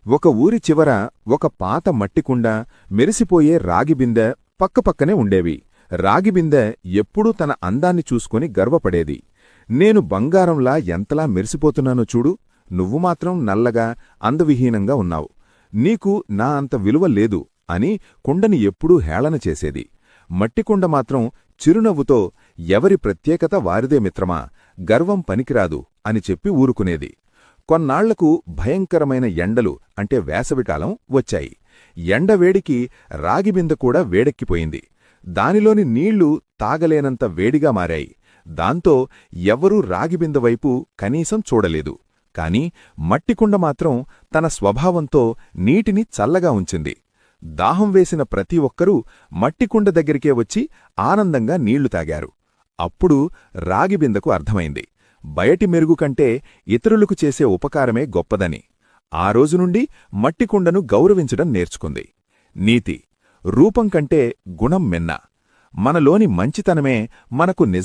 ఒక ఊరి చివర ఒక పాత మట్టికుండ, మెరిసిపోయే రాగిబిందె పక్కపక్కనే ఉండేవి. రాగిబిందె ఎప్పుడూ తన అందాన్ని చూసుకొని గర్వపడేది. నేను బంగారంలా ఎంతలా మెరిసిపోతున్నానో చూడు, నువ్వు మాత్రం నల్లగా అందవిహీనంగా ఉన్నావు. నీకు నా అంత విలువ లేదు అని కుండని ఎప్పుడూ హేళన చేసేది. మట్టికుండ మాత్రం చిరునవ్వుతో ఎవరి ప్రత్యేకత వారిదే మిత్రమా, గర్వం పనికిరాదు అని చెప్పి ఊరుకునేది. కొన్నాళ్లకు భయంకరమైన ఎండలు అంటే వేసవికాలం వచ్చాయి. ఎండవేడికి రాగిబిందె కూడా వేడెక్కిపోయింది. దానిలోని నీళ్లు తాగలేనంత వేడిగా మారాయి. దాంతో ఎవ్వరూ రాగిబిందె వైపు కనీసం చూడలేదు. కాని మట్టికుండ మాత్రం తన స్వభావంతో నీటిని చల్లగా ఉంచింది. దాహం వేసిన ప్రతి ఒక్కరూ మట్టికుండ దగ్గరికే వచ్చి ఆనందంగా నీళ్లు తాగారు. అప్పుడు రాగిబిందెకు అర్థమైంది, బయటి మెరుగు కంటే ఇతరులకు చేసే ఉపకారమే గొప్పదని. ఆ రోజునుండి మట్టికుండను గౌరవించడం నేర్చుకుంది. నీతి: రూపం కంటే గుణం మిన్న. మనలోని మంచితనమే మనకు నిజం